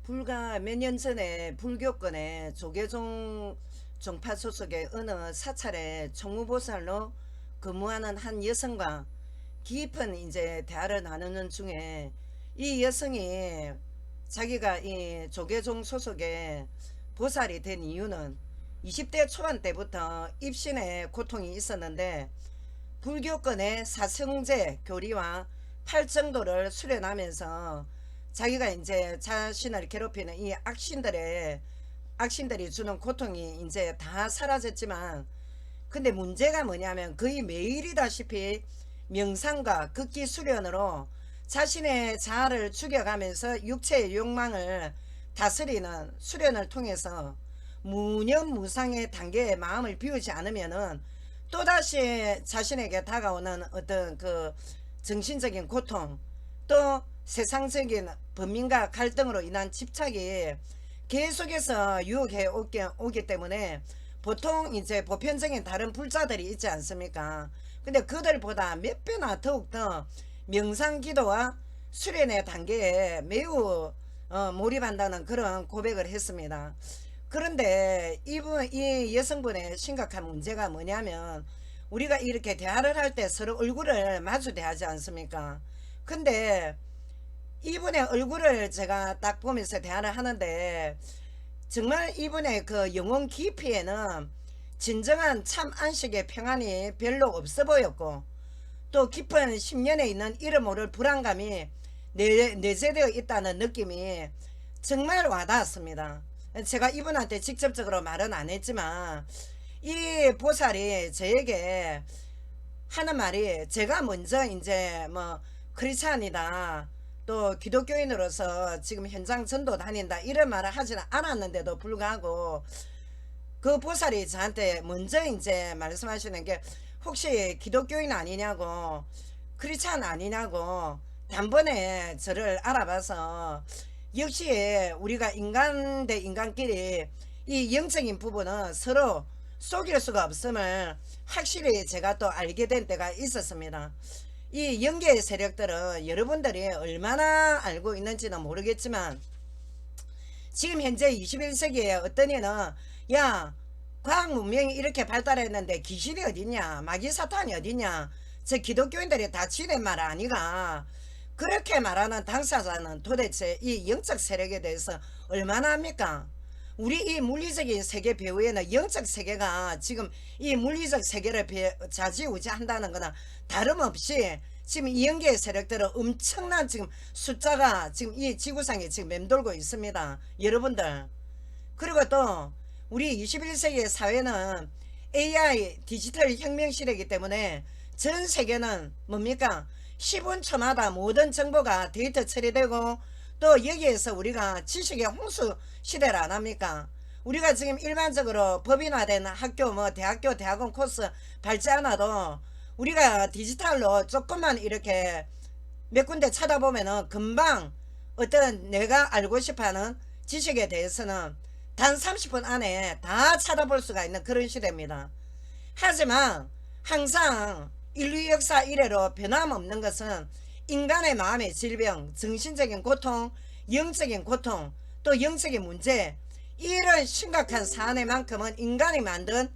불과 몇 년 전에 불교권의 조계종 종파 소속의 어느 사찰에 총무보살로 근무하는 한 여성과 깊은 이제 대화를 나누는 중에 이 여성이 자기가 이 조계종 소속의 보살이 된 이유는 20대 초반 때부터 입신의 고통이 있었는데 불교권의 사성제 교리와 팔정도를 수련하면서 자기가 이제 자신을 괴롭히는 이 악신들이 주는 고통이 이제 다 사라졌지만, 근데 문제가 뭐냐면 거의 매일이다시피 명상과 극기 수련으로 자신의 자아를 죽여가면서 육체의 욕망을 다스리는 수련을 통해서 무념무상의 단계에 마음을 비우지 않으면은 또다시 자신에게 다가오는 어떤 그 정신적인 고통, 또 세상적인 범민과 갈등으로 인한 집착이 계속해서 유혹해 오기 때문에 보통 이제 보편적인 다른 불자들이 있지 않습니까? 근데 그들보다 몇 배나 더욱더 명상 기도와 수련의 단계에 매우 몰입한다는 그런 고백을 했습니다. 그런데 이 여성분의 심각한 문제가 뭐냐면, 우리가 이렇게 대화를 할 때 서로 얼굴을 마주 대하지 않습니까? 근데 이분의 얼굴을 제가 딱 보면서 대화를 하는데, 정말 이분의 그 영혼 깊이에는 진정한 참 안식의 평안이 별로 없어 보였고, 또 깊은 심년에 있는 이름 모를 불안감이 내재되어 있다는 느낌이 정말 와닿았습니다. 제가 이분한테 직접적으로 말은 안 했지만 이 보살이 저에게 하는 말이, 제가 먼저 이제 뭐 크리스찬이다, 또 기독교인으로서 지금 현장 전도 다닌다, 이런 말을 하지는 않았는데도 불구하고 그 보살이 저한테 먼저 이제 말씀하시는 게, 혹시 기독교인 아니냐고, 크리스찬 아니냐고 단번에 저를 알아봐서, 역시 우리가 인간 대 인간끼리 이 영적인 부분은 서로 속일 수가 없음을 확실히 제가 또 알게 된 때가 있었습니다. 이 영계의 세력들은 여러분들이 얼마나 알고 있는지는 모르겠지만, 지금 현재 21세기에 어떤 애는, 야, 과학 문명이 이렇게 발달했는데 귀신이 어딨냐, 마귀 사탄이 어딨냐, 저 기독교인들이 다 지낸 말 아니가, 그렇게 말하는 당사자는 도대체 이 영적 세력에 대해서 얼마나 합니까? 우리 이 물리적인 세계 배후에는 영적 세계가 지금 이 물리적 세계를 좌지우지한다는 거나 다름없이 지금 이 영계의 세력들은 엄청난 지금 숫자가 지금 이 지구상에 지금 맴돌고 있습니다, 여러분들. 그리고 또 우리 21세기의 사회는 AI 디지털 혁명 시대이기 때문에 전 세계는 뭡니까? 10분 초마다 모든 정보가 데이터 처리되고, 또 여기에서 우리가 지식의 홍수 시대를 안 합니까? 우리가 지금 일반적으로 법인화된 학교, 뭐 대학교, 대학원 코스 밟지 않아도 우리가 디지털로 조금만 이렇게 몇 군데 찾아보면은 금방 어떤 내가 알고 싶어하는 지식에 대해서는 단 30분 안에 다 찾아볼 수가 있는 그런 시대입니다. 하지만 항상 인류 역사 이래로 변함없는 것은 인간의 마음의 질병, 정신적인 고통, 영적인 고통, 또 영적인 문제, 이런 심각한 사안에만큼은 인간이 만든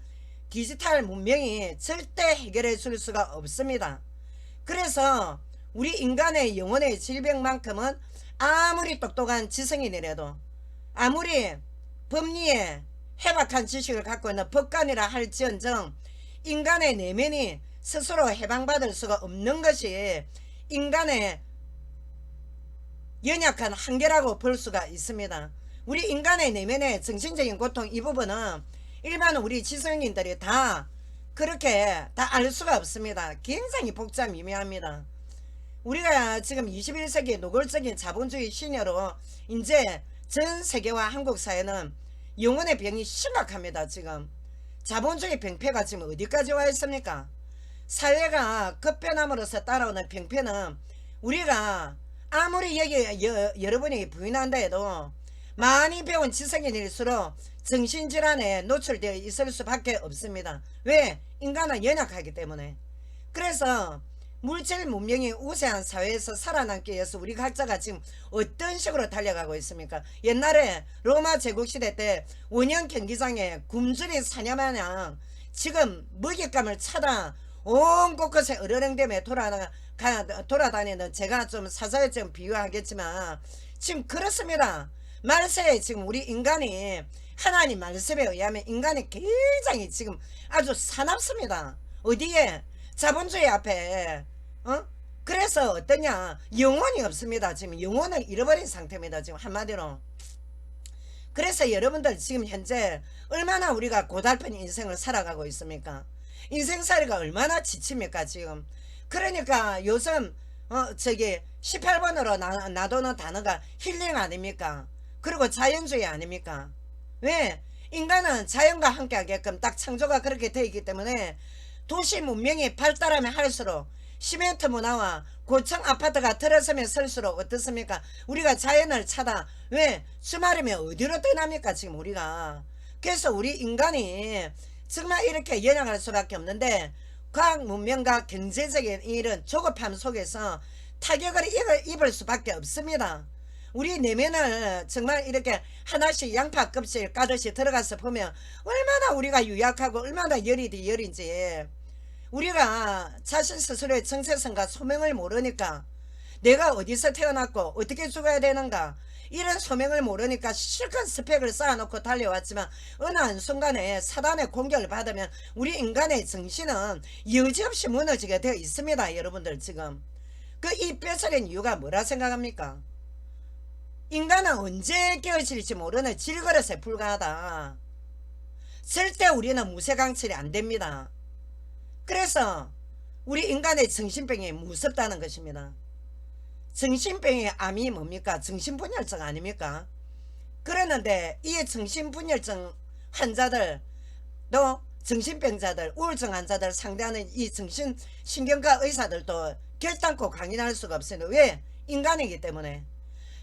디지털 문명이 절대 해결해 줄 수가 없습니다. 그래서 우리 인간의 영혼의 질병만큼은 아무리 똑똑한 지성인이라도, 아무리 법리에 해박한 지식을 갖고 있는 법관이라 할지언정 인간의 내면이 스스로 해방받을 수가 없는 것이 인간의 연약한 한계라고 볼 수가 있습니다. 우리 인간의 내면의 정신적인 고통, 이 부분은 일반 우리 지성인들이 다 그렇게 다 알 수가 없습니다. 굉장히 복잡 미묘합니다. 우리가 지금 21세기 노골적인 자본주의 시녀로 이제 전 세계와 한국 사회는 영혼의 병이 심각합니다. 지금 자본주의 병폐가 지금 어디까지 와 있습니까? 사회가 급변함으로써 따라오는 병폐는 우리가 아무리 여러분이 부인한다 해도 많이 배운 지성인일수록 정신질환에 노출되어 있을 수밖에 없습니다. 왜? 인간은 연약하기 때문에. 그래서 물질 문명이 우세한 사회에서 살아남기 위해서 우리 각자가 지금 어떤 식으로 달려가고 있습니까? 옛날에 로마 제국시대 때 원형 경기장에 굶주린 사냐마냥 지금 먹잇감을 찾아 온 곳곳에 으르렁대며 돌아다니는, 제가 좀 사사에 좀 비유하겠지만 지금 그렇습니다. 말세에 지금 우리 인간이 하나님 말씀에 의하면 인간이 굉장히 지금 아주 사납습니다. 어디에? 자본주의 앞에. 그래서 어떠냐, 영혼이 없습니다. 지금 영혼을 잃어버린 상태입니다. 지금 한마디로. 그래서 여러분들 지금 현재 얼마나 우리가 고달픈 인생을 살아가고 있습니까? 인생살이가 얼마나 지칩니까 지금. 그러니까 요즘 18번으로 놔두는 단어가 힐링 아닙니까? 그리고 자연주의 아닙니까? 왜? 인간은 자연과 함께 하게끔 딱 창조가 그렇게 되어 있기 때문에 도시 문명이 발달하면 할수록 시멘트 문화와 고층 아파트가 들어서면 설수록 어떻습니까? 우리가 자연을 찾아, 왜? 주말이면 어디로 떠납니까 지금 우리가. 그래서 우리 인간이 정말 이렇게 연약할 수밖에 없는데 과학 문명과 경제적인 이런 조급함 속에서 타격을 입을 수밖에 없습니다. 우리 내면을 정말 이렇게 하나씩 양파 껍질 까듯이 들어가서 보면 얼마나 우리가 유약하고 얼마나 열인지, 우리가 자신 스스로의 정체성과 소명을 모르니까, 내가 어디서 태어났고 어떻게 죽어야 되는가 이런 소명을 모르니까 실컷 스펙을 쌓아놓고 달려왔지만 어느 한순간에 사단의 공격을 받으면 우리 인간의 정신은 여지없이 무너지게 되어 있습니다. 여러분들 지금 이 뼈저린 이유가 뭐라 생각합니까? 인간은 언제 깨어질지 모르는 질그릇에 불과하다. 절대 우리는 무쇠강철이 안됩니다. 그래서 우리 인간의 정신병이 무섭다는 것입니다. 정신병의 암이 뭡니까? 정신분열증 아닙니까? 그러는데 이 정신분열증 환자들, 또 정신병자들, 우울증 환자들 상대하는 이 정신신경과 의사들도 결단코 강인할 수가 없습니다. 왜? 인간이기 때문에.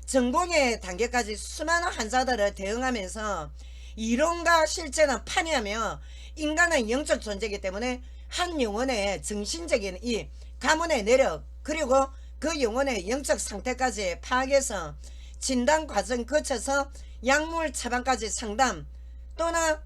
전공의 단계까지 수많은 환자들을 대응하면서 이론과 실제는 판이하며 인간은 영적 존재이기 때문에 한 영혼의 정신적인 이 가문의 내력, 그리고 그 영혼의 영적 상태까지 파악해서 진단 과정 거쳐서 약물 처방까지 상담, 또는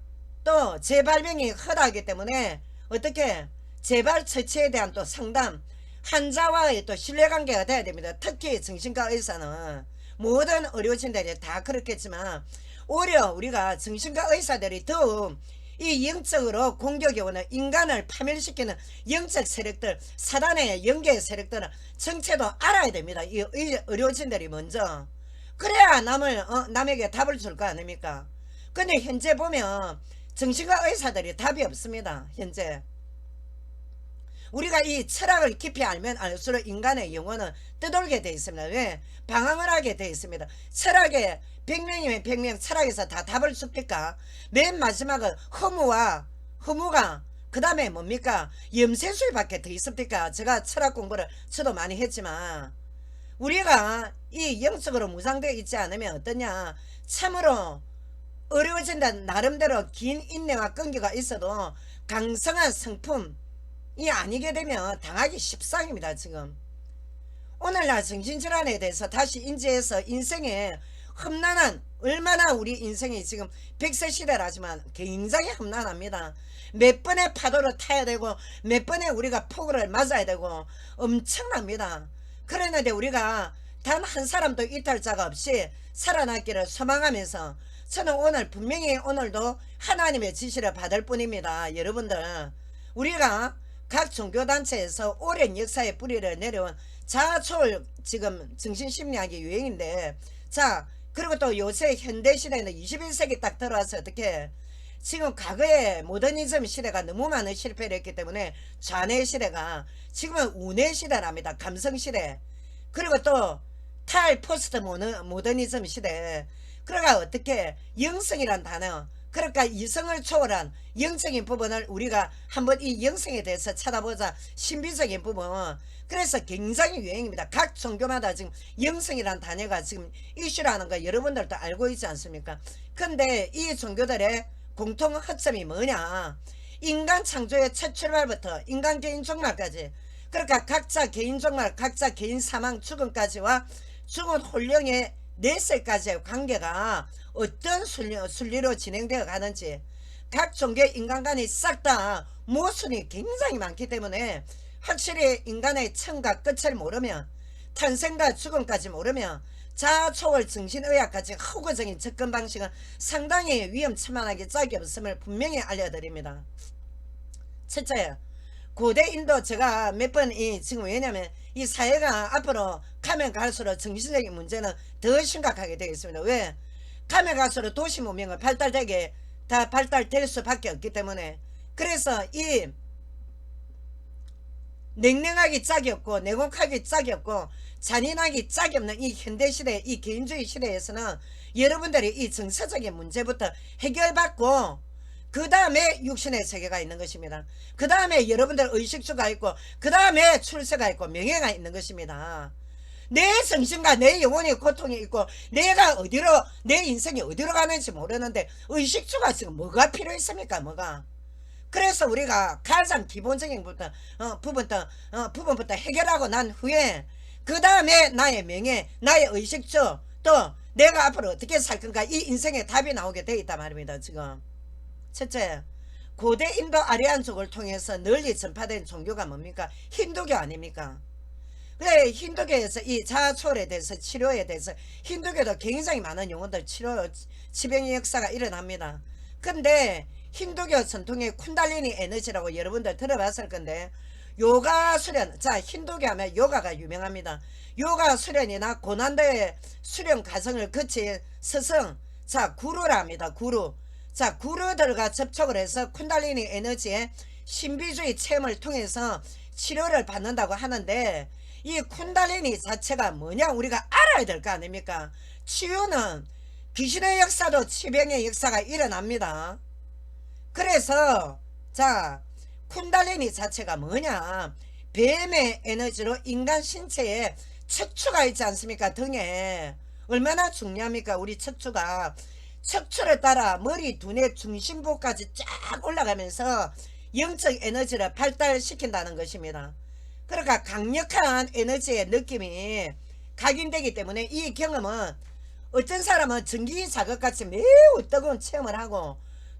또 재발명이 허다하기 때문에 어떻게 재발 처치에 대한 또 상담, 환자와의 또 신뢰관계가 돼야 됩니다. 특히 정신과 의사는, 모든 의료진들이 다 그렇겠지만 오히려 우리가 정신과 의사들이 더욱 이 영적으로 공격이 오는 인간을 파멸시키는 영적 세력들, 사단의 영계 세력들은 정체도 알아야 됩니다. 이 의료진들이 먼저. 그래야 남에게 답을 줄 거 아닙니까? 근데 현재 보면 정신과 의사들이 답이 없습니다. 현재 우리가 이 철학을 깊이 알면 알수록 인간의 영혼은 떠돌게 되어 있습니다. 왜? 방황을 하게 되어 있습니다. 철학에 100명이면 100명 철학에서 다 답을 줍니까? 맨 마지막은 허무가 그 다음에 뭡니까? 염세술밖에 더 있습니까? 제가 철학 공부를 저도 많이 했지만 우리가 이 영적으로 무장되어 있지 않으면 어떠냐, 참으로 어려워진다는 나름대로 긴 인내와 끈기가 있어도 강성한 성품이 아니게 되면 당하기 십상입니다. 지금 오늘날 정신질환에 대해서 다시 인지해서 인생에 험난한, 얼마나 우리 인생이 지금 100세 시대라지만 굉장히 험난합니다. 몇 번의 파도를 타야 되고 몇 번의 우리가 폭우를 맞아야 되고 엄청납니다. 그랬는데 우리가 단 한 사람도 이탈자가 없이 살아남기를 소망하면서 저는 오늘 분명히 오늘도 하나님의 지시를 받을 뿐입니다. 여러분들, 우리가 각 종교단체에서 오랜 역사의 뿌리를 내려온 자초월 지금 정신심리학이 유행인데, 자 그리고 또 요새 현대시대는 21세기 딱 들어와서 어떻게 지금 과거의 모더니즘 시대가 너무 많은 실패를 했기 때문에 좌뇌 시대가 지금은 우뇌 시대랍니다. 감성 시대. 그리고 또 탈포스트 모더니즘 시대. 그러니까 어떻게 영성이란 단어, 그러니까 이성을 초월한 영적인 부분을 우리가 한번 이 영성에 대해서 찾아보자. 신비적인 부분. 그래서 굉장히 유행입니다. 각 종교마다 지금 영성이란 단어가 지금 이슈라는 거 여러분들도 알고 있지 않습니까? 근데 이 종교들의 공통 허점이 뭐냐, 인간 창조의 첫 출발부터 인간 개인 종말까지 그러니까 각자 개인 종말, 각자 개인 사망, 죽음까지와 죽은 혼령의 내세까지의 관계가 어떤 순리로 진행되어 가는지, 각 종교 인간관이 싹 다 모순이 굉장히 많기 때문에 확실히 인간의 처음과 끝을 모르면, 탄생과 죽음까지 모르면 자초월 정신의학까지 허구적인 접근 방식은 상당히 위험천만하게 짝이 없음을 분명히 알려드립니다. 첫째, 고대 인도 제가 몇 번 지금 왜냐면 이 사회가 앞으로 가면 갈수록 정신적인 문제는 더 심각하게 되겠습니다. 왜? 가면 갈수록 도시 문명은 발달되게 다 발달될 수밖에 없기 때문에. 그래서 이 냉랭하기 짝이 없고 내곡하기 짝이 없고 잔인하기 짝이 없는 이 현대시대, 이 개인주의 시대에서는 여러분들이 이 정서적인 문제부터 해결받고 그 다음에 육신의 세계가 있는 것입니다. 그 다음에 여러분들 의식주가 있고 그 다음에 출세가 있고 명예가 있는 것입니다. 내 정신과 내 영혼의 고통이 있고 내가 어디로, 내 인생이 어디로 가는지 모르는데 의식주가 지금 뭐가 필요했습니까? 뭐가? 그래서 우리가 가장 기본적인 부분부터 해결하고 난 후에 그 다음에 나의 명예, 나의 의식주, 또 내가 앞으로 어떻게 살 건가, 이 인생의 답이 나오게 돼 있단 말입니다. 지금 첫째, 고대 인도 아리안족을 통해서 널리 전파된 종교가 뭡니까? 힌두교 아닙니까? 그래, 힌두교에서 이 자아초월에 대해서, 치료에 대해서 힌두교도 굉장히 많은 영혼들 치료, 치병의 역사가 일어납니다. 근데 힌두교 전통의 쿤달리니 에너지라고 여러분들 들어봤을 건데, 요가 수련, 자, 힌두교 하면 요가가 유명합니다. 요가 수련이나 고난도의 수련 과정을 거친 스승, 자, 구루라 합니다. 구루. 자, 구루들과 접촉을 해서 쿤달리니 에너지의 신비주의 체험을 통해서 치료를 받는다고 하는데, 이 쿤달리니 자체가 뭐냐 우리가 알아야 될 거 아닙니까? 치유는 귀신의 역사도 치병의 역사가 일어납니다. 그래서 자, 쿤달리니 자체가 뭐냐, 뱀의 에너지로 인간 신체에 척추가 있지 않습니까? 등에 얼마나 중요합니까? 우리 척추가 척추를 따라 머리, 두뇌, 중심부까지 쫙 올라가면서 영적 에너지를 발달시킨다는 것입니다. 그러니까 강력한 에너지의 느낌이 각인되기 때문에 이 경험은 어떤 사람은 전기 자극같이 매우 뜨거운 체험을 하고,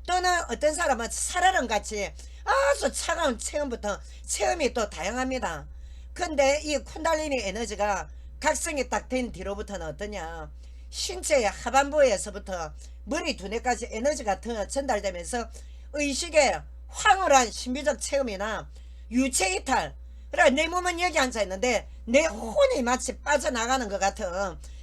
또는 어떤 사람은 살얼음같이 아주 차가운 체험부터 체험이 또 다양합니다. 근데 이 쿤달리니 에너지가 각성이 딱 된 뒤로부터는 어떠냐, 신체의 하반부에서부터 머리 두뇌까지 에너지가 더 전달되면서 의식의 황홀한 신비적 체험이나 유체이탈, 그래, 내 몸은 여기 앉아있는데 내 혼이 마치 빠져나가는 것 같은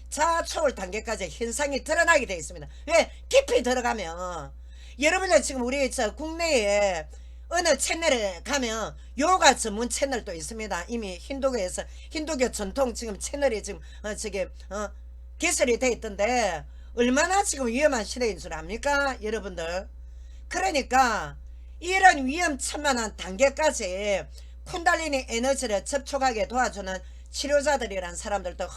자초월 단계까지 현상이 드러나게 되어 있습니다. 왜? 깊이 들어가면, 여러분들 지금 우리 국내에 어느 채널에 가면 요가 전문 채널도 있습니다. 이미 힌두교에서 힌두교 전통 지금 채널이 지금 개설이 돼 있던데 얼마나 지금 위험한 시대인 줄 압니까 여러분들? 그러니까 이런 위험천만한 단계까지 쿤달리니 에너지를 접촉하게 도와주는 치료자들이란 사람들도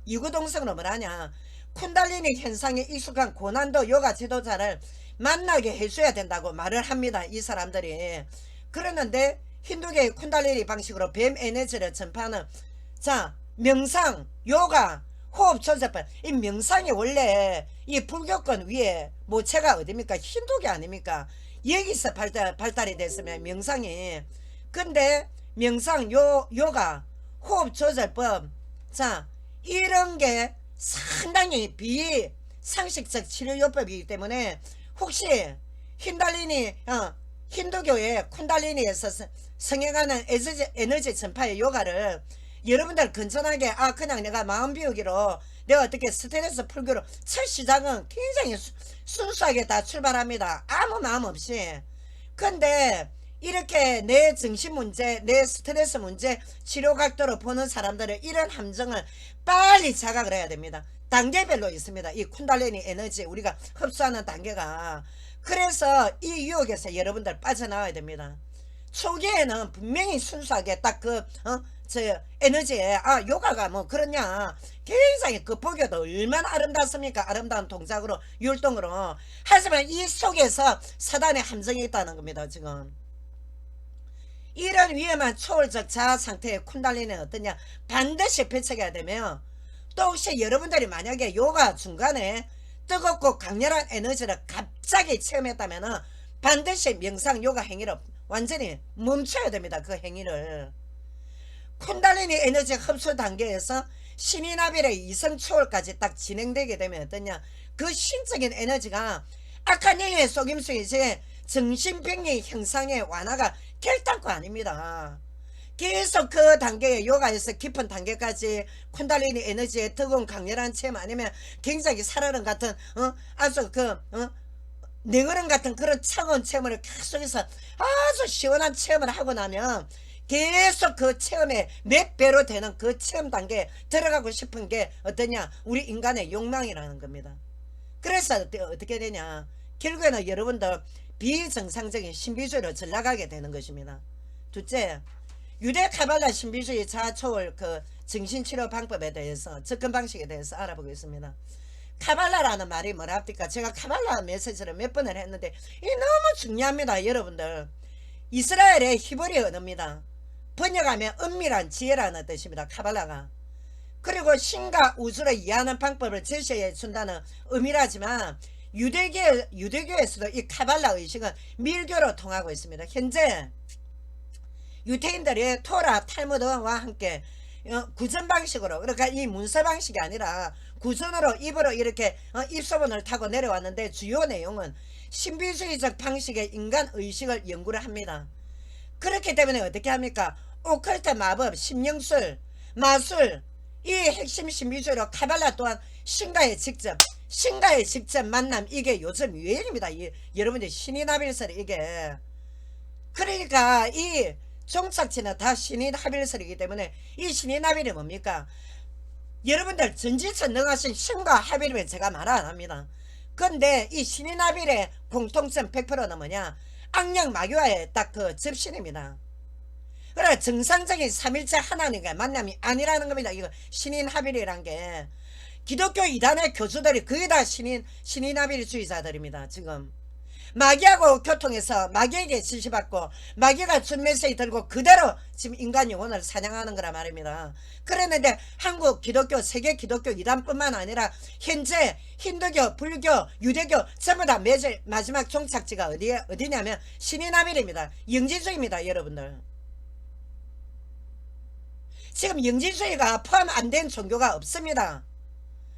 이구동성으로 뭐라냐, 쿤달리니 현상에 익숙한 고난도 요가 지도자를 만나게 해줘야 된다고 말을 합니다. 이 사람들이. 그러는데 힌두교의 쿤달리니 방식으로 뱀 에너지를 전파하는, 자, 명상, 요가, 호흡 조절법, 이 명상이 원래 이 불교권 위에 모체가 어딥니까? 힌두교 아닙니까? 여기서 발달이 됐으면 명상이. 근데 명상, 요가, 호흡 조절법, 자, 이런 게 상당히 비상식적 치료요법이기 때문에 혹시 힌두교의 쿤달리니에서 성행하는 에너지 전파의 요가를 여러분들 건전하게 그냥 내가 마음 비우기로 내가 어떻게 스트레스 풀기로 첫 시작은 굉장히 순수하게 다 출발합니다. 아무 마음 없이. 근데 이렇게 내 정신 문제, 내 스트레스 문제 치료 각도로 보는 사람들은 이런 함정을 빨리 자각을 해야 됩니다. 단계별로 있습니다. 이 쿤달리니 에너지 우리가 흡수하는 단계가. 그래서 이 유혹에서 여러분들 빠져나와야 됩니다. 초기에는 분명히 순수하게 딱 에너지에 요가가 뭐 그러냐, 굉장히 그 보기도 얼마나 아름답습니까? 아름다운 동작으로 율동으로. 하지만 이 속에서 사단의 함정이 있다는 겁니다. 지금 이런 위험한 초월적 자아 상태의 쿤달리는 어떠냐, 반드시 배척해야 되며, 또 혹시 여러분들이 만약에 요가 중간에 뜨겁고 강렬한 에너지를 갑자기 체험했다면 반드시 명상 요가 행위를 완전히 멈춰야 됩니다. 그 행위를. 쿤달리니 에너지 흡수 단계에서 신이나빌의 이성 초월까지 딱 진행되게 되면 어떠냐, 그 신적인 에너지가 악한 영의 속임수이지 정신병리 형상의 완화가 결단코 아닙니다. 계속 그 단계에 요가에서 깊은 단계까지 쿤달리니 에너지의 뜨거운 강렬한 체험 아니면 굉장히 살얼음 같은 아주 냉얼음 같은 그런 차가운 체험을 계속해서 아주 시원한 체험을 하고 나면 계속 그 체험에 몇 배로 되는 그 체험 단계에 들어가고 싶은 게 어떠냐, 우리 인간의 욕망이라는 겁니다. 그래서 어떻게 되냐, 결국에는 여러분들 비정상적인 신비주의로 전락하게 되는 것입니다. 둘째, 유대 카발라 신비주의 자초월 그 정신치료 방법에 대해서, 접근 방식에 대해서 알아보겠습니다. 카발라라는 말이 뭐랍니까? 제가 카발라 메시지를 몇 번을 했는데 이 너무 중요합니다. 여러분들, 이스라엘의 히브리 언어입니다. 번역하면 은밀한 지혜라는 뜻입니다. 카발라가. 그리고 신과 우주를 이해하는 방법을 제시해 준다는 의미라지만 유대교에서도 이 카발라 의식은 밀교로 통하고 있습니다. 현재 유태인들이 토라 탈무드와 함께 구전 방식으로, 그러니까 이 문서 방식이 아니라 구전으로 입으로 이렇게 입소문을 타고 내려왔는데, 주요 내용은 신비주의적 방식의 인간 의식을 연구를 합니다. 그렇기 때문에 어떻게 합니까? 오컬트 마법, 심령술, 마술, 이 핵심 신비주의로 카발라 또한 신과의 직접 만남, 이게 요즘 유행입니다. 여러분들 신이 나빌설 이게. 그러니까 이 종착지는 다 신이 하빌설이기 때문에 이 신이 나빌이 뭡니까? 여러분들 전지전능하신 신과 하빌이면 제가 말 안합니다. 근데 이 신이 나빌의 공통점 100%는 뭐냐, 악령 마귀와의 딱 그 접신입니다. 그래, 정상적인 삼일체 하나님과의 만남이 아니라는 겁니다. 이거 신인 하빌이란 게. 기독교 이단의 교주들이 거의 다 신인 하빌주의자들입니다. 지금 마귀하고 교통해서 마귀에게 지시받고 마귀가 준 메시지 들고 그대로 지금 인간 영혼을 사냥하는 거란 말입니다. 그랬는데 한국 기독교, 세계 기독교 이단뿐만 아니라 현재 힌두교, 불교, 유대교 전부 다 마지막 종착지가 어디냐면 신인하빌입니다. 영지주의입니다. 여러분들, 지금 영지주의가 포함 안 된 종교가 없습니다.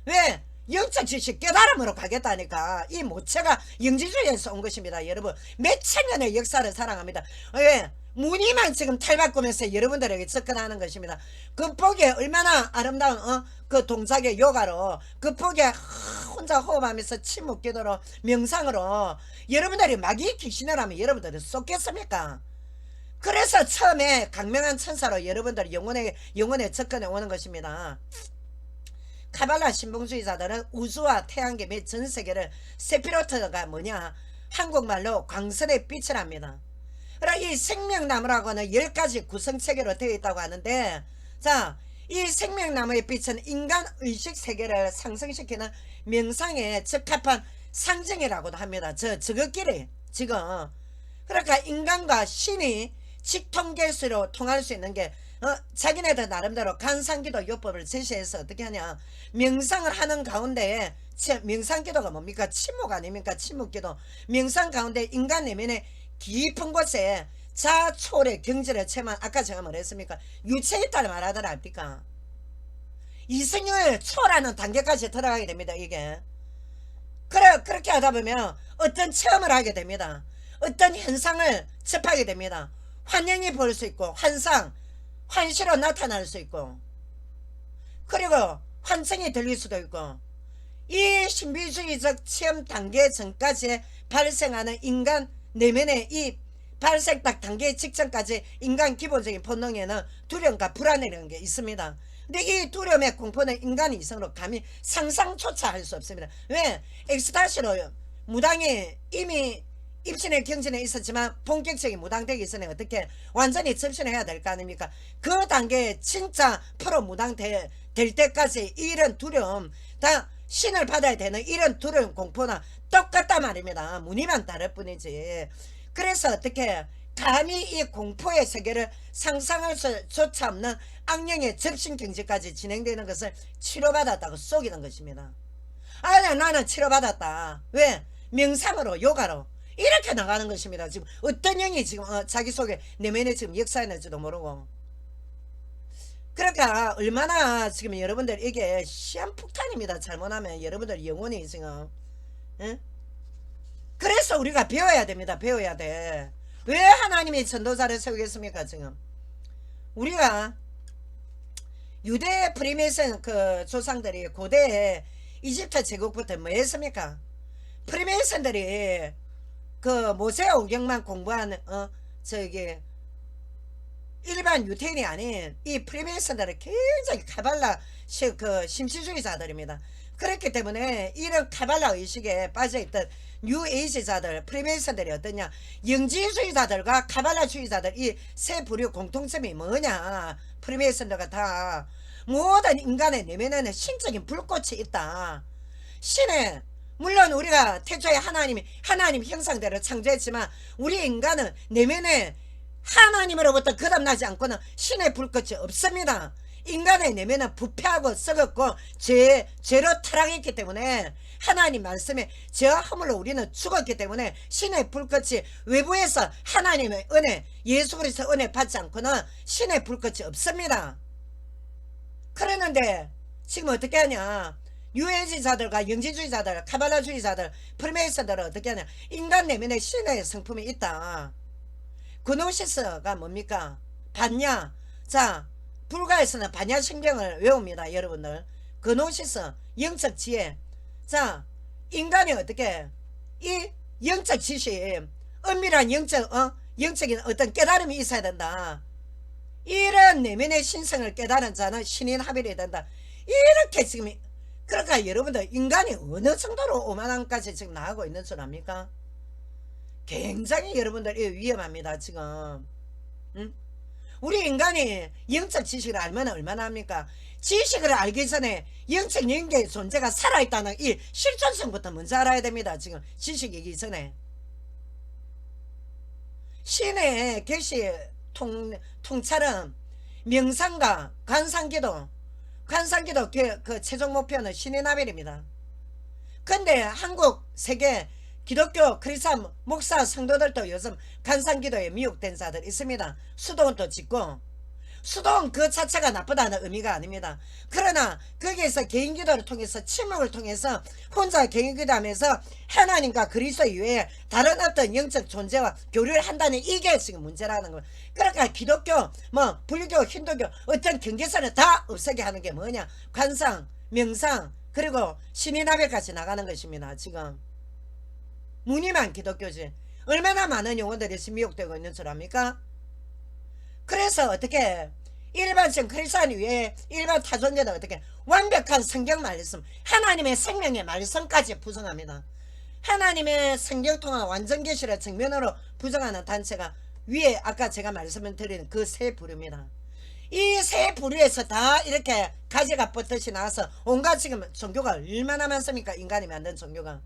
왜? 영적 지식 깨달음으로 가겠다니까. 이 모체가 영지주의에서 온 것입니다. 여러분, 몇천 년의 역사를 사랑합니다. 왜? 무늬만 지금 탈바꾸면서 여러분들에게 접근하는 것입니다. 그 폭에 얼마나 아름다운 그 동작의 요가로, 그 폭에 혼자 호흡하면서 침묵 기도로, 명상으로 여러분들이 마귀 귀신을 하면 여러분들은 쏟겠습니까? 그래서 처음에 강명한 천사로 여러분들 영혼에 접근해 오는 것입니다. 카발라 신봉주의자들은 우주와 태양계 및 전세계를 세피로트가 뭐냐, 한국말로 광선의 빛을 합니다. 그러나 이 생명나무라고는 10가지 구성체계로 되어 있다고 하는데, 자, 이 생명나무의 빛은 인간 의식 세계를 상승시키는 명상에 적합한 상징이라고도 합니다. 저것끼리 지금. 그러니까 인간과 신이 직통계수로 통할 수 있는 게 자기네들 나름대로 간상기도 요법을 제시해서 어떻게 하냐, 명상을 하는 가운데에, 명상기도가 뭡니까? 침묵 아닙니까? 침묵기도. 명상 가운데 인간 내면의 깊은 곳에 자초의 경지를 체험한, 아까 제가 뭐랬습니까? 유체이탈을 말하더랍니까? 이승열 초라는 단계까지 들어가게 됩니다. 이게 그렇게 하다 보면 어떤 체험을 하게 됩니다. 어떤 현상을 접하게 됩니다. 환영이 보일 수 있고, 환시로 나타날 수 있고, 그리고 환청이 들릴 수도 있고, 이 신비주의적 체험 단계 전까지 발생하는 인간 내면의 이 발생 딱 단계 직전까지 인간 기본적인 본능에는 두려움과 불안이라는 게 있습니다. 근데 이 두려움의 공포는 인간 이성으로 감히 상상조차 할 수 없습니다. 왜? 엑스타시로 무당이 이미 입신의 경전에 있었지만 본격적인 무당되기 전에 어떻게 완전히 접신해야 될 거 아닙니까? 그 단계에 진짜 프로 무당 될 때까지 이런 두려움, 다 신을 받아야 되는 이런 두려움 공포나 똑같단 말입니다. 무늬만 다를 뿐이지. 그래서 어떻게 감히 이 공포의 세계를 상상할 수조차 없는 악령의 접신경지까지 진행되는 것을 치료받았다고 속이는 것입니다. 아니 나는 치료받았다. 왜? 명상으로 요가로 이렇게 나가는 것입니다. 지금 어떤 영이 지금 자기 속에 내면에 지금 역사했는지도 모르고. 그러니까 얼마나 지금 여러분들 이게 시한폭탄입니다. 잘못하면 여러분들 영혼이 지금 응? 그래서 우리가 배워야 됩니다. 배워야 돼. 왜 하나님이 전도자를 세우겠습니까? 지금 우리가 유대 프리메이슨 그 조상들이 고대 이집트 제국부터 뭐 했습니까? 프리메이슨들이 그 모세 오경만 공부한 저기 일반 유태인이 아닌 이 프리메이슨들은 굉장히 카발라 그 심시주의자들입니다. 그렇기 때문에 이런 카발라 의식에 빠져있던 뉴에이지자들 프리메이슨들이 어떠냐, 영지주의자들과 카발라주의자들 이 세 부류 공통점이 뭐냐, 프리메이슨들과 다 모든 인간의 내면에는 신적인 불꽃이 있다. 신의 물론 우리가 태초에 하나님 형상대로 창조했지만 우리 인간은 내면에 하나님으로부터 거듭나지 않고는 신의 불꽃이 없습니다. 인간의 내면은 부패하고 썩었고 죄로 타락했기 때문에 하나님 말씀에 죄와 허물로 우리는 죽었기 때문에 신의 불꽃이 외부에서 하나님의 은혜 예수 그리스도 은혜 받지 않고는 신의 불꽃이 없습니다. 그러는데 지금 어떻게 하냐, 유해지자들과 영지주의자들 카발라주의자들 프리메이슨들은 어떻게 하냐, 인간 내면에 신의 성품이 있다. 그노시스가 뭡니까? 반야. 자, 불가에서는 반야신경을 외웁니다. 여러분들 그노시스 영적 지혜. 자, 인간이 어떻게 이 영적 지식 은밀한 영적인 어떤 깨달음이 있어야 된다. 이런 내면의 신성을 깨달은 자는 신인 합일이 된다. 이렇게 지금 그러니까 여러분들 인간이 어느 정도로 오만함까지 지금 나가고 있는 줄 압니까? 굉장히 여러분들 위험합니다. 지금 우리 인간이 영적 지식을 알면 얼마나 합니까? 지식을 알기 전에 영적 영계의 존재가 살아있다는 이 실존성부터 먼저 알아야 됩니다. 지금 지식이기 전에 신의 계시 통찰은 명상과 관상기도 그 최종 목표는 신의 나벨입니다. 근데 한국 세계 기독교 크리스찬 목사 성도들도 요즘 관상기도에 미혹된 자들 있습니다. 수도원도 짓고 수도원 그 자체가 나쁘다는 의미가 아닙니다. 그러나 거기에서 개인기도를 통해서 침묵을 통해서 혼자 개인기도하면서 하나님과 그리스도 이외에 다른 어떤 영적 존재와 교류를 한다는 이게 지금 문제라는 거예요. 그러니까 기독교 뭐 불교 힌두교 어떤 경계선을 다 없애게 하는 게 뭐냐, 관상 명상 그리고 신인화별까지 나가는 것입니다. 지금 무늬만 기독교지 얼마나 많은 영혼들이 미혹되고 있는 줄 압니까? 그래서 어떻게 일반적 크리스찬 위에 일반 타존제는 어떻게 완벽한 성경 말씀 하나님의 생명의 말씀까지 부정합니다. 하나님의 성경 통한 완전 계시를 정면으로 부정하는 단체가 위에 아까 제가 말씀을 드린 그 세 부류입니다. 이 세 부류에서 다 이렇게 가지가 뻗듯이 나와서 온갖 지금 종교가 얼마나 많습니까? 인간이 만든 종교가.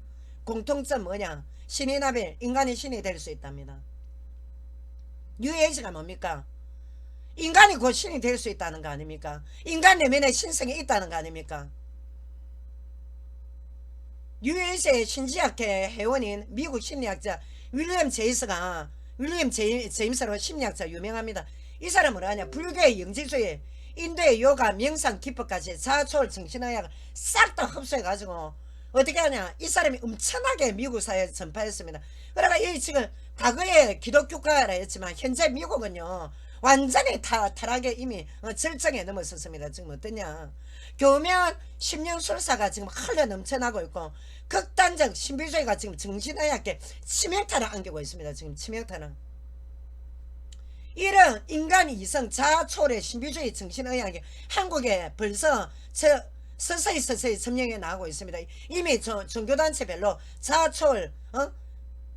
공통점 뭐냐, 신인합일 인간이 신이 될 수 있답니다. 뉴에이지가 뭡니까? 인간이 곧 신이 될 수 있다는 거 아닙니까? 인간 내면에 신성이 있다는 거 아닙니까? 뉴에이지의 신지학회 회원인 미국 심리학자 윌리엄 제임스로 심리학자 유명합니다. 이 사람은 뭐냐, 불교의 영지주의 인도의 요가 명상 기법까지 자초월 정신의학을 싹 다 흡수해가지고 어떻게 하냐, 이 사람이 엄청나게 미국 사회에 전파했습니다. 그러니까 이 지금 과거에 기독교가라 했지만 현재 미국은요 완전히 타락에 이미 절정에 넘어섰습니다. 지금 어떠냐, 교면 심령술사가 지금 흘러 넘쳐나고 있고 극단적 신비주의가 지금 정신의학계 치명타를 안기고 있습니다. 지금 치명타는 이런 인간 이성 자초월의 신비주의 정신의학이 한국에 벌써 서서히 점령해 나가고 있습니다. 이미 종교단체별로 자초월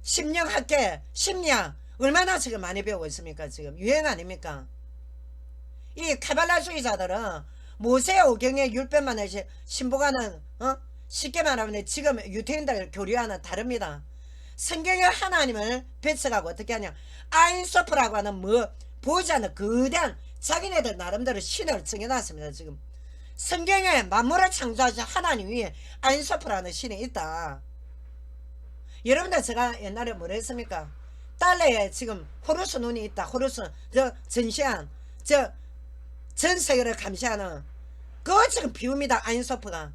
심령학계 심리학 얼마나 지금 많이 배우고 있습니까? 지금 유행 아닙니까? 이 카발라주의자들은 모세오경의 율법만을 신봉하는 쉽게 말하면 지금 유태인들 교류와는 다릅니다. 성경에 하나님을 배척하고 어떻게 하냐, 아인소프라고 하는 뭐 보이지 않는 거대한 자기네들 나름대로 신을 정해놨습니다. 지금 성경에 만물을 창조하신 하나님 위에 아인소프라는 신이 있다. 여러분들 제가 옛날에 뭐라 했습니까? 달러에 지금 호루스 눈이 있다. 호루스 저 전시한 저 전 세계를 감시하는 그거 지금 비웁니다. 아인소프가.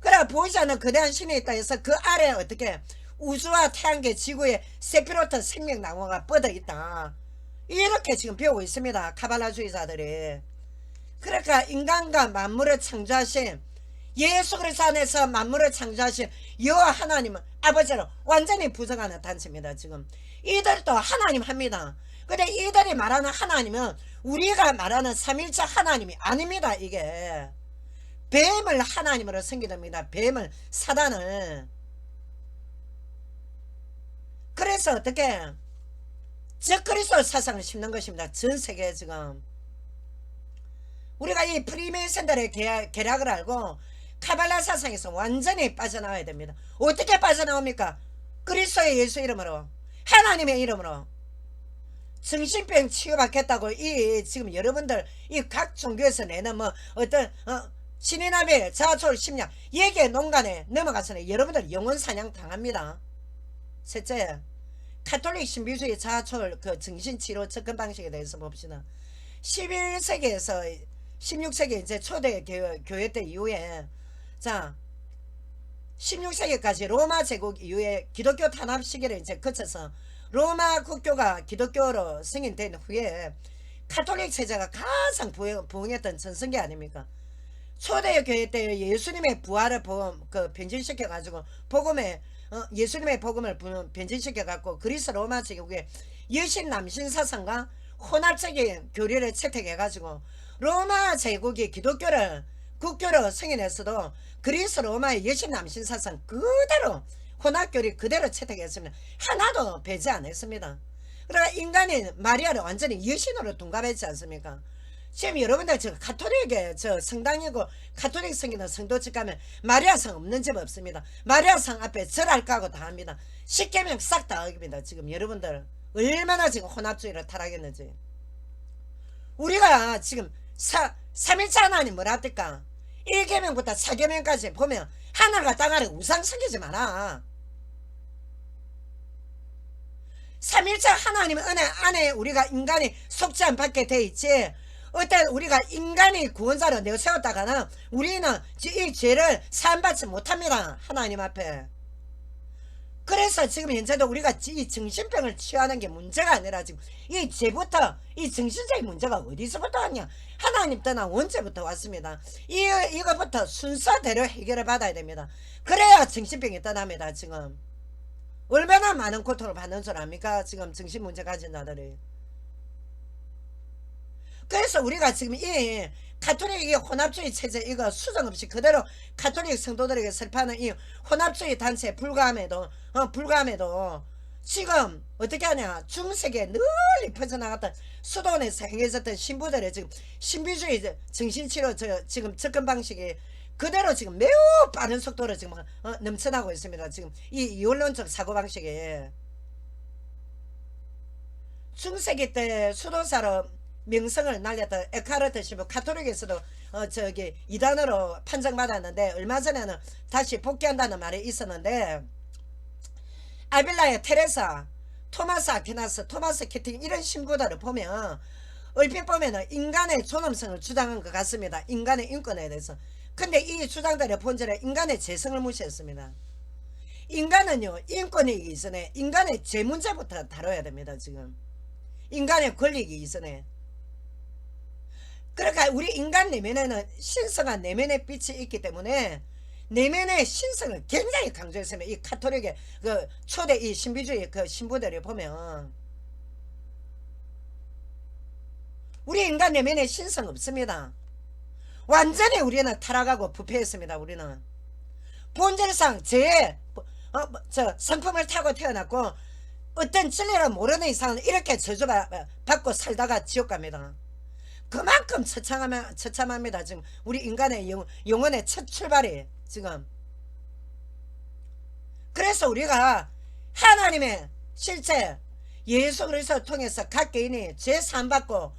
그래 보이지 않는 거대한 신이 있다 해서 그 아래에 어떻게 우주와 태양계 지구에 세피로트 생명나무가 뻗어 있다. 이렇게 지금 배우고 있습니다. 카발라주의자들이. 그러니까 인간과 만물을 창조하신 예수 그리스도 안에서 만물을 창조하신 여호와 하나님은 아버지로 완전히 부정하는 단체입니다. 지금 이들도 하나님 합니다. 근데 이들이 말하는 하나님은 우리가 말하는 삼일체 하나님이 아닙니다. 이게 뱀을 하나님으로 섬기답니다. 뱀을, 사단을. 그래서 어떻게 적그리스도 사상을 심는 것입니다. 전 세계에 지금 우리가 이 프리메이슨들의 계략을 알고 카발라 사상에서 완전히 빠져나와야 됩니다. 어떻게 빠져나옵니까? 그리스도의 예수 이름으로, 하나님의 이름으로 정신병 치유받겠다고 이 지금 여러분들 이 각 종교에서 내는 뭐 어떤 신이나벨 자초월 심리학 얘기의 농간에 넘어가서는 여러분들 영혼 사냥 당합니다. 셋째, 카톨릭 신비주의 자초월 그 정신치료 접근 방식에 대해서 봅시다. 11세기에서 16세기 이제 초대 교회 때 이후에 자 16세기까지 로마 제국 이후에 기독교 탄압 시기를 이제 거쳐서 로마 국교가 기독교로 승인된 후에 카톨릭 체제가 가장 부흥했던 전성기 아닙니까? 초대 교회 때 예수님의 부활을 변질시켜 가지고 복음에 예수님의 복음을 변질시켜 갖고 그리스 로마 제국의 여신 남신 사상과 혼합적인 교리를 채택해 가지고 로마 제국이 기독교를 국교로 승인했어도 그리스 로마의 여신 남신 사상 그대로 혼합교리 그대로 채택했습니다. 하나도 배제 안 했습니다. 그러니까 인간이 마리아를 완전히 여신으로 둔갑했지 않습니까? 지금 여러분들 저 가톨릭에 저 성당이고 가톨릭 성기는 성도집 가면 마리아상 없는 집 없습니다. 마리아상 앞에 절할 까고 다 합니다. 십계명 싹 다 어깁니다. 지금 여러분들 얼마나 지금 혼합주의를 타락했는지. 우리가 지금 삼일체 하나님 뭐라 합니까? 1계명부터 4계명까지 보면 하늘과 땅 아래 우상 섬기지 마라. 삼일체 하나님 은혜 안에 우리가 인간이 속지 않게 돼 있지. 어때 우리가 인간이 구원자로 내세웠다가는 우리는 이 죄를 사함받지 못합니다. 하나님 앞에. 그래서 지금 현재도 우리가 이 정신병을 치유하는 게 문제가 아니라 지금 이 죄부터 이 정신적인 문제가 어디서부터 왔냐. 하나님 떠난 원죄부터 왔습니다. 이거부터 순서대로 해결을 받아야 됩니다. 그래야 정신병이 떠납니다. 지금 얼마나 많은 고통을 받는 줄 압니까? 지금 정신문제 가진 자들이. 그래서 우리가 지금 이 가톨릭 혼합주의 체제 이거 수정 없이 그대로 가톨릭 성도들에게 설파하는 이 혼합주의 단체에 불과함에도 지금 어떻게 하냐, 중세계에 널리 퍼져나갔던 수도원에서 행해졌던 신부들의 지금 신비주의 정신치료 지금 접근 방식이 그대로 지금 매우 빠른 속도로 지금 넘쳐나고 있습니다. 지금 이 이원론적 사고방식에 중세기 때 수도사로 명성을 날렸던 에카르트 신부, 가톨릭에서도 저기 이단으로 판정받았는데 얼마 전에는 다시 복귀한다는 말이 있었는데, 아빌라의 테레사, 토마스 아퀴나스, 토마스 키팅 이런 신부들을 보면 얼핏 보면 인간의 존엄성을 주장한 것 같습니다. 인간의 인권에 대해서. 근데 이 주장들의 본질은 인간의 재성을 무시했습니다. 인간은요, 인권이 이전에 인간의 죄 문제부터 다뤄야 됩니다. 지금 인간의 권리이기 이전에. 그러니까 우리 인간 내면에는 신성한 내면의 빛이 있기 때문에 내면의 신성을 굉장히 강조했으면 이 카톨릭의 그 초대 이 신비주의 그 신부들을 보면 우리 인간 내면에 신성 없습니다. 완전히 우리는 타락하고 부패했습니다. 우리는 본질상 저 성품을 타고 태어났고 어떤 진리를 모르는 이상은 이렇게 저주받고 살다가 지옥 갑니다. 그만큼 처참합니다. 지금 우리 인간의 영혼의 첫 출발이 지금. 그래서 우리가 하나님의 실제 예수 그리스도를 통해서 각 개인이 죄 사함받고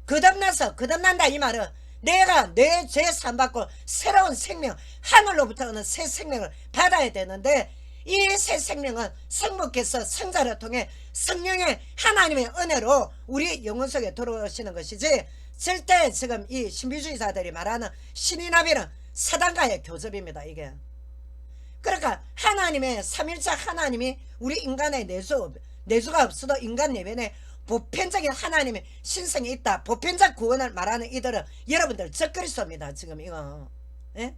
거듭난다 이 말은 내가 내 죄 사함받고 새로운 생명 하늘로부터 오는 새 생명을 받아야 되는데 이 새 생명은 성부께서 성자를 통해 성령의 하나님의 은혜로 우리 영혼 속에 들어오시는 것이지 절대 지금 이 신비주의자들이 말하는 신이나비는 사단과의 교접입니다. 이게 그러니까 하나님의 삼일체 하나님이 우리 인간의 내수가 없어도 인간 내면에 보편적인 하나님의 신성이 있다. 보편적 구원을 말하는 이들은 여러분들 적그리스도입니다. 지금 이거 예?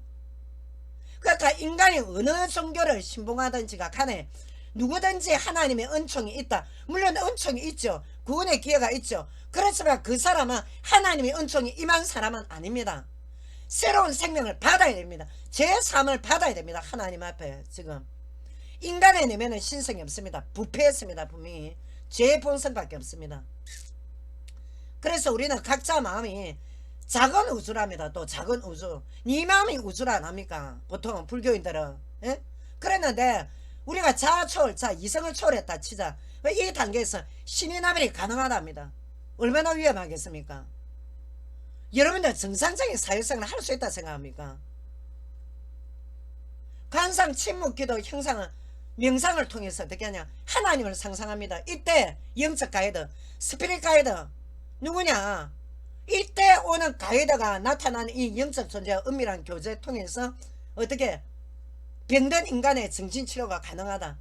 그러니까 인간이 어느 종교를 신봉하든지가 간에 누구든지 하나님의 은총이 있다. 물론 은총이 있죠. 구원의 기회가 있죠. 그렇지만 그 사람은 하나님의 은총이 임한 사람은 아닙니다. 새로운 생명을 받아야 됩니다. 죄사함을 받아야 됩니다. 하나님 앞에 지금 인간의 내면은 신성이 없습니다. 부패했습니다. 분명히 죄의 본성밖에 없습니다. 그래서 우리는 각자 마음이 작은 우주랍니다. 또 작은 우주. 네 마음이 우주라 안 합니까? 보통 불교인들은 예? 그랬는데 우리가 자아 초월, 이성을 초월했다 치자. 이 단계에서 신의 나발이 가능하답니다. 얼마나 위험하겠습니까? 여러분들 정상적인 사회생활을 할 수 있다 생각합니까? 관상, 침묵, 기도, 형상은 명상을 통해서 어떻게 하냐? 하나님을 상상합니다. 이때 영적 가이드, 스피릿 가이드 누구냐? 이때 오는 가이드가 나타나는 이 영적 존재와 은밀한 교제를 통해서 어떻게 병든 인간의 정신치료가 가능하다.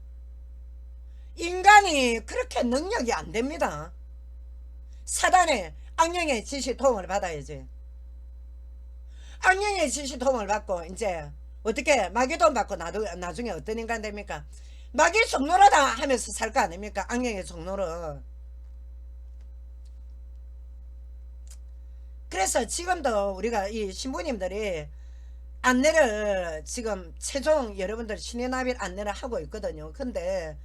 인간이 그렇게 능력이 안 됩니다. 사단의 악령의 지시 도움을 받아야지. 악령의 지시 도움을 받고 이제 어떻게 마귀 도움 받고 나중에 어떤 인간 됩니까? 마귀 종로라다 하면서 살 거 아닙니까? 악령의 종로를. 그래서 지금도 우리가 이 신부님들이 안내를 지금 최종 여러분들 신의 나빌 안내를 하고 있거든요. 근데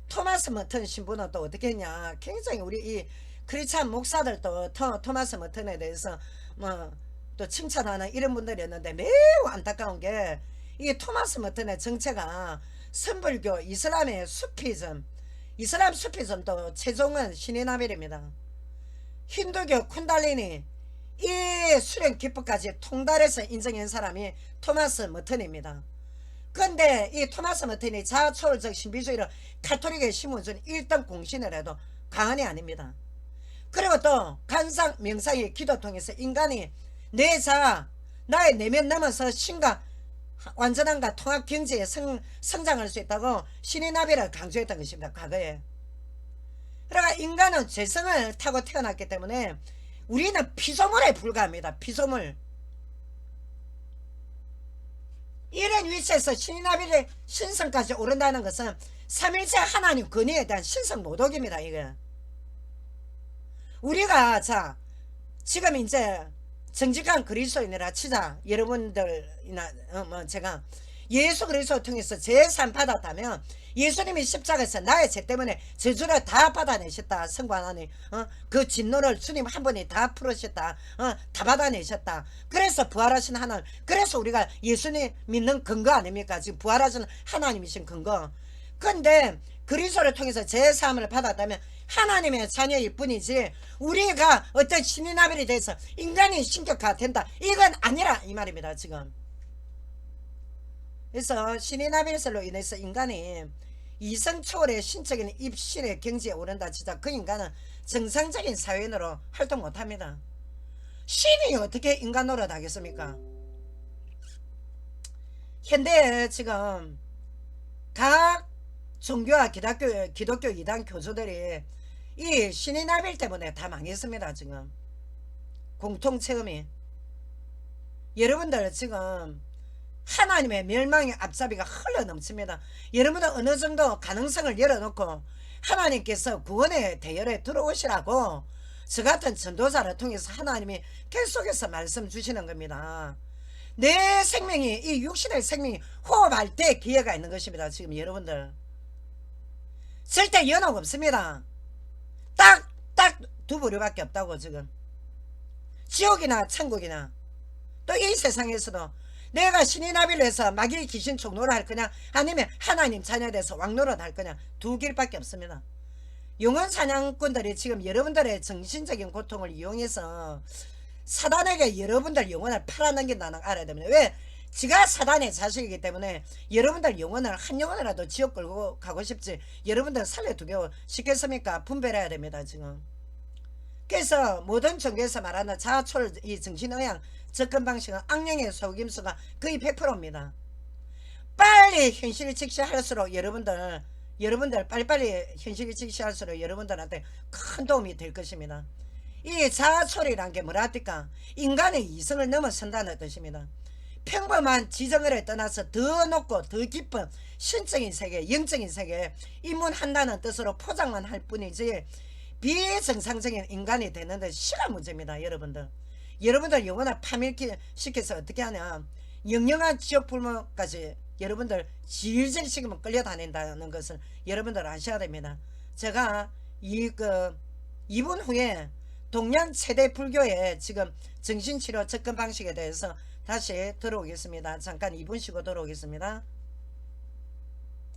토마스 머튼 신부는 또 어떻게 했냐? 굉장히 우리 이 크리스찬 목사들도 토마스 머튼에 대해서 뭐 또 칭찬하는 이런 분들이었는데 매우 안타까운 게 이 토마스 머튼의 정체가 선불교 이슬람의 수피즘, 이슬람 수피즘도 최종은 신의 나빌입니다. 힌두교 쿤달리니 이 수련 기법까지 통달해서 인정한 사람이 토마스 머튼입니다. 그런데 이 토마스 머튼이 자아초월적 신비주의를 카톨릭에 심어준 1등 공신을 해도 과언이 아닙니다. 그리고 또 간상, 명상의 기도 통해서 인간이 내 자아, 나의 내면 넘어서 신과 완전함과 통합 경제에 성장할 수 있다고 신의 나비를 강조했던 것입니다. 과거에. 그러니까 인간은 죄성을 타고 태어났기 때문에 우리는 피조물에 불과합니다. 피조물. 이런 위치에서 신의 나비의 신성까지 오른다는 것은 삼일체 하나님 권위에 대한 신성 모독입니다. 이게. 우리가 지금 이제 정직한 그리스도인이라 치자. 여러분들이나 제가 예수 그리스도를 통해서 죄사함 받았다면 예수님이 십자가에서 나의 죄 때문에 저주를 다 받아내셨다. 성부 하나님 그 진노를 주님 한 번에 다 풀으셨다. 다 받아내셨다. 그래서 부활하신 하나님, 그래서 우리가 예수님 믿는 근거 아닙니까? 지금 부활하신 하나님이신 근거. 근데 그리스도를 통해서 죄사함을 받았다면 하나님의 자녀일 뿐이지 우리가 어떤 신의 나벨이 돼서 인간이 신격화 된다, 이건 아니라 이 말입니다. 지금. 그래서 신의 나벨로 인해서 인간이 이성 초월의 신적인 입신의 경지에 오른다 진짜 그 인간은 정상적인 사회인으로 활동 못합니다. 신이 어떻게 인간 노릇 하겠습니까? 현대에 지금 각 종교와 기독교 이단 교주들이 이 신의 나벨 때문에 다 망했습니다. 지금 공통체험이. 여러분들 지금 하나님의 멸망의 앞잡이가 흘러넘칩니다. 여러분은 어느 정도 가능성을 열어놓고 하나님께서 구원의 대열에 들어오시라고 저 같은 전도자를 통해서 하나님이 계속해서 말씀 주시는 겁니다. 내 생명이, 이 육신의 생명이 호흡할 때 기회가 있는 것입니다. 지금 여러분들 절대 연옥 없습니다. 딱 두 부류밖에 없다고. 지금 지옥이나 천국이나 또 이 세상에서도 내가 신이 나비를 해서 마귀 귀신 총노를 할 거냐 아니면 하나님 자녀에 대해서 왕노릇 할 거냐, 두 길밖에 없습니다. 영혼 사냥꾼들이 지금 여러분들의 정신적인 고통을 이용해서 사단에게 여러분들 영혼을 팔아넘긴다는 걸 알아야 됩니다. 왜? 지가 사단의 자식이기 때문에 여러분들 영혼을 한 영혼이라도 지옥 끌고 가고 싶지 여러분들 살려두고 싶겠습니까? 분별해야 됩니다. 지금. 그래서 모든 종교에서 말하는 자아초월 이 정신의학 접근 방식은 악령의 속임수가 거의 100%입니다. 빨리 현실을 직시할수록 여러분들 빨리빨리 현실을 직시할수록 여러분들한테 큰 도움이 될 것입니다. 이 자아초월이란 게 뭐랄까, 인간의 이성을 넘어선다는 뜻입니다. 평범한 지정을 떠나서 더 높고 더 깊은 신적인 세계, 영적인 세계에 입문한다는 뜻으로 포장만 할 뿐이지 비정상적인 인간이 되는 데 실한 문제입니다. 여러분들 영혼을 파멸시켜서 어떻게 하냐, 영영한 지옥 불문까지 여러분들 질질 식으면 끌려다닌다는 것을 여러분들 아셔야 됩니다. 제가 2분 후에 동양 최대 불교의 지금 정신치료 접근 방식에 대해서 다시 들어오겠습니다. 잠깐 2분 쉬고 들어오겠습니다.